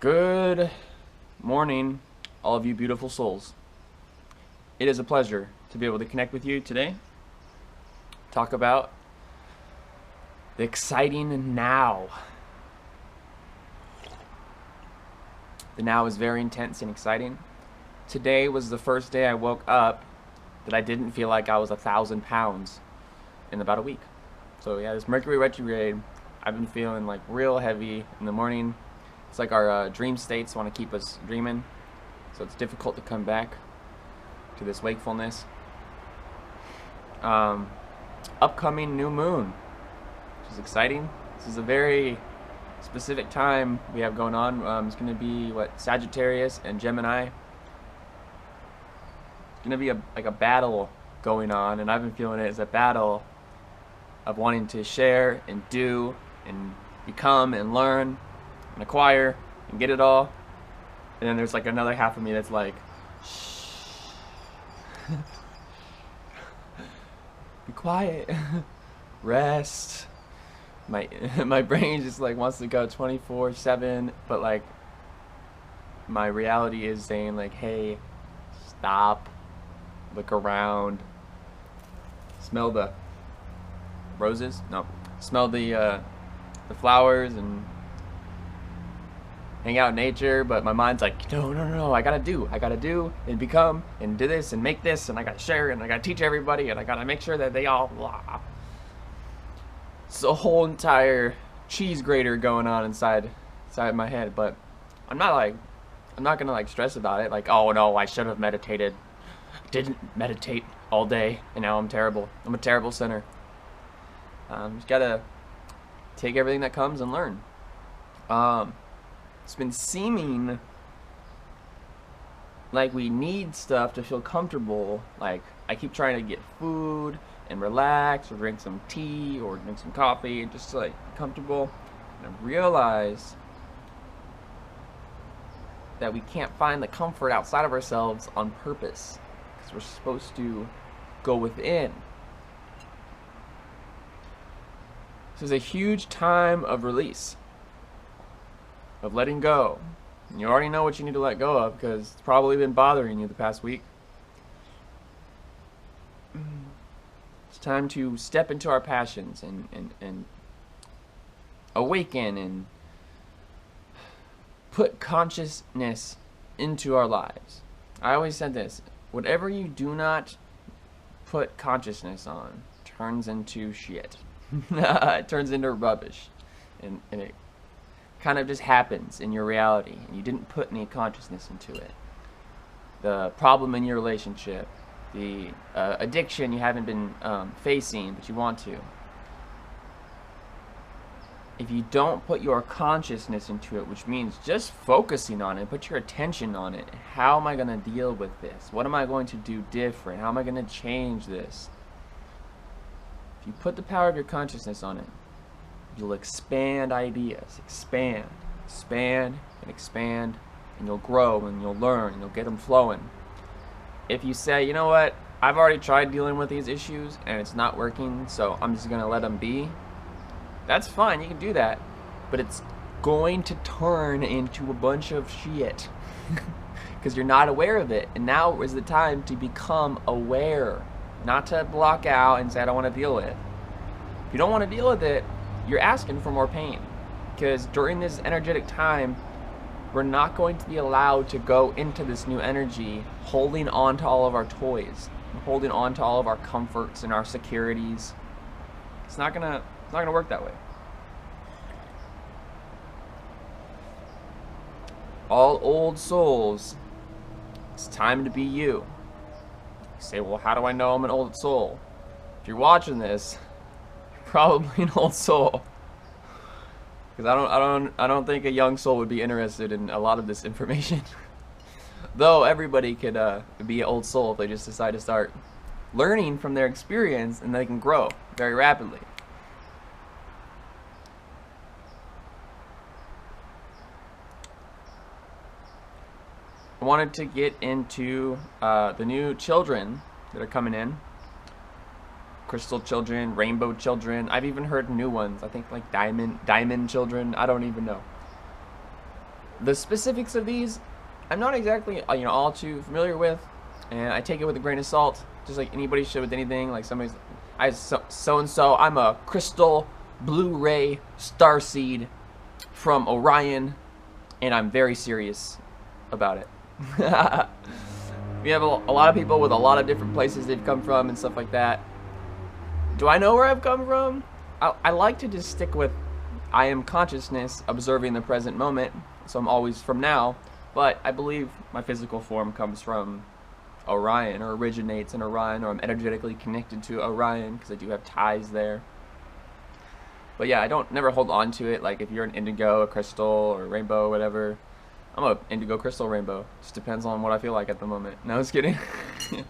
Good morning, all of you beautiful souls. It is a pleasure to be able to connect with you today, talk about the exciting now. The now is very intense and exciting. Today was the first day I woke up that I didn't feel like I was 1,000 pounds in about a week. So yeah, this Mercury retrograde, I've been feeling like real heavy in the morning. It's like our dream states want to keep us dreaming, so it's difficult to come back to this wakefulness. Upcoming new moon, which is exciting. This is a very specific time we have going on. It's going to be Sagittarius and Gemini. It's going to be like a battle going on, and I've been feeling it as a battle of wanting to share and do and become and learn and acquire and get it all. And then there's like another half of me that's like, shh, be quiet, rest. My brain just like wants to go 24/7, but like my reality is saying like, hey, stop, look around, smell the roses, no, smell the flowers and hang out in nature. But my mind's like, no, I gotta do and become and do this and make this, and I gotta share and I gotta teach everybody and I gotta make sure that they all blah. It's a whole entire cheese grater going on inside my head. But I'm not gonna like stress about it like, oh no, I should have meditated, didn't meditate all day and now I'm terrible. I'm a terrible sinner. Just gotta take everything that comes and learn. It's been seeming like we need stuff to feel comfortable. Like I keep trying to get food and relax or drink some tea or drink some coffee and just like be comfortable. And I realize that we can't find the comfort outside of ourselves on purpose, because we're supposed to go within. This is a huge time of release, of letting go. And you already know what you need to let go of because it's probably been bothering you the past week. It's time to step into our passions and awaken and put consciousness into our lives. I always said this: whatever you do not put consciousness on turns into shit. It turns into rubbish, and it kind of just happens in your reality, and you didn't put any consciousness into it. The problem in your relationship, the addiction you haven't been facing but you want to. If you don't put your consciousness into it, which means just focusing on it, put your attention on it. How am I going to deal with this? What am I going to do different? How am I going to change this? If you put the power of your consciousness on it, you'll expand ideas, expand, and you'll grow and you'll learn and you'll get them flowing. If you say, you know what, I've already tried dealing with these issues and it's not working, so I'm just going to let them be, that's fine, you can do that, but it's going to turn into a bunch of shit because you're not aware of it. And now is the time to become aware, not to block out and say I don't want to deal with it. If you don't want to deal with it, you're asking for more pain, because during this energetic time we're not going to be allowed to go into this new energy holding on to all of our toys, holding on to all of our comforts and our securities. It's not gonna work that way. All old souls, it's time to be you. You say, well, how do I know I'm an old soul? If you're watching this, you're probably an old soul. Because I don't think a young soul would be interested in a lot of this information. Though everybody could be an old soul if they just decide to start learning from their experience, and they can grow very rapidly. I wanted to get into the new children that are coming in. Crystal children, rainbow children. I've even heard new ones. I think like diamond children. I don't even know. The specifics of these, I'm not exactly all too familiar with, and I take it with a grain of salt, just like anybody should with anything. Like somebody's, so and so. I'm a crystal Blu-ray starseed from Orion, and I'm very serious about it. We have a lot of people with a lot of different places they've come from and stuff like that. Do I know where I've come from? I like to just stick with I am consciousness observing the present moment, so I'm always from now, but I believe my physical form comes from Orion, or originates in Orion, or I'm energetically connected to Orion because I do have ties there. But yeah, I don't never hold on to it, like if you're an indigo, a crystal, or a rainbow, whatever. I'm a indigo, crystal, rainbow. Just depends on what I feel like at the moment. No, I was kidding. I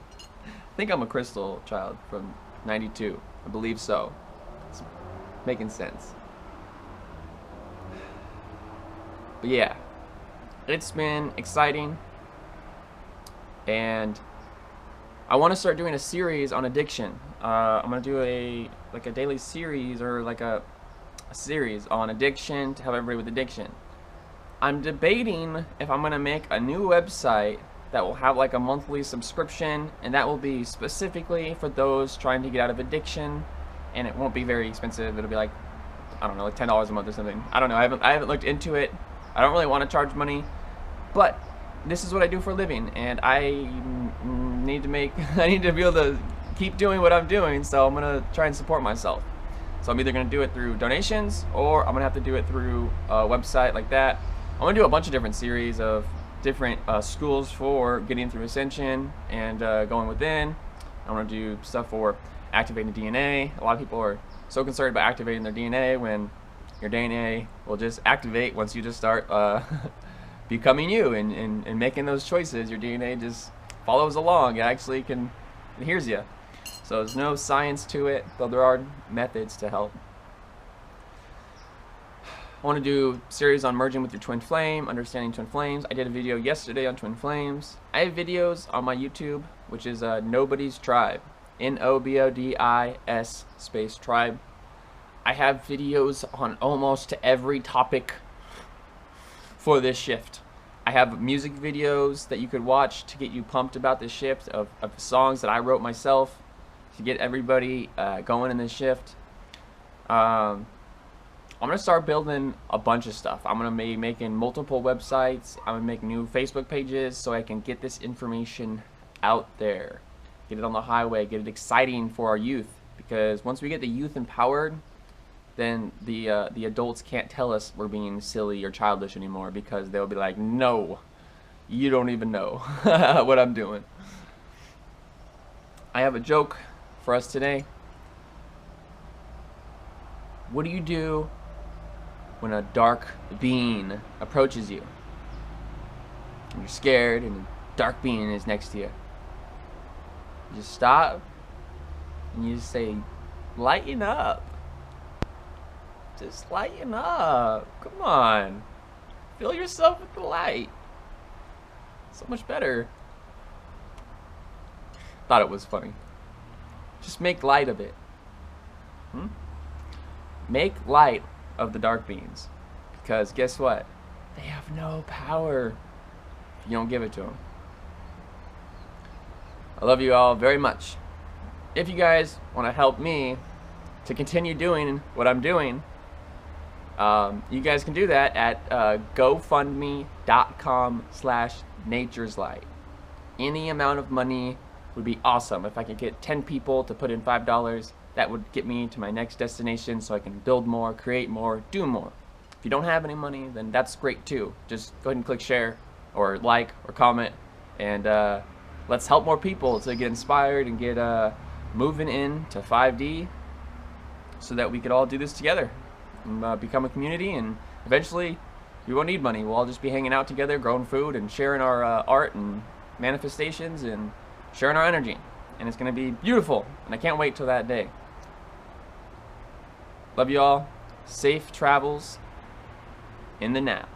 think I'm a crystal child from 92. I believe so. It's making sense. But yeah, it's been exciting, and I want to start doing a series on addiction. I'm gonna do a daily series, or like a series on addiction to help everybody with addiction. I'm debating if I'm gonna make a new website that will have like a monthly subscription, and that will be specifically for those trying to get out of addiction, and it won't be very expensive. It'll be like, I don't know, like $10 a month or something. I don't know. I haven't looked into it. I don't really want to charge money, but this is what I do for a living, and I need to I need to be able to keep doing what I'm doing, so I'm gonna try and support myself. So I'm either gonna do it through donations, or I'm gonna have to do it through a website like that. I'm gonna do a bunch of different series of different schools for getting through Ascension and going within. I'm gonna do stuff for activating DNA. A lot of people are so concerned about activating their DNA when your DNA will just activate once you just start becoming you and making those choices. Your DNA just follows along. It actually it hears you. So there's no science to it, though there are methods to help. I want to do a series on merging with your twin flame, understanding twin flames. I did a video yesterday on twin flames. I have videos on my YouTube, which is Nobody's Tribe. NOBODIS space tribe. I have videos on almost every topic for this shift. I have music videos that you could watch to get you pumped about this shift, of songs that I wrote myself to get everybody going in this shift. I'm going to start building a bunch of stuff. I'm going to be making multiple websites. I'm going to make new Facebook pages so I can get this information out there. Get it on the highway, get it exciting for our youth. Because once we get the youth empowered, then the adults can't tell us we're being silly or childish anymore, because they'll be like, no, you don't even know what I'm doing. I have a joke for us today. What do you do when a dark being approaches you? And you're scared and a dark being is next to you. You just stop and you just say, lighten up. Just lighten up. Come on. Fill yourself with the light. So much better. Thought it was funny. Just make light of it. Make light of the dark beings. Because guess what? They have no power if you don't give it to them. I love you all very much. If you guys want to help me to continue doing what I'm doing, you guys can do that at gofundme.com/natureslight. Any amount of money would be awesome. If I could get 10 people to put in $5, that would get me to my next destination, so I can build more, create more, do more. If you don't have any money, then that's great too. Just go ahead and click share or like or comment, and let's help more people to get inspired and get moving into 5D, so that we could all do this together and become a community, and eventually we won't need money. We'll all just be hanging out together, growing food and sharing our art and manifestations and sharing our energy, and it's gonna be beautiful, and I can't wait till that day. Love you all. Safe travels in the now.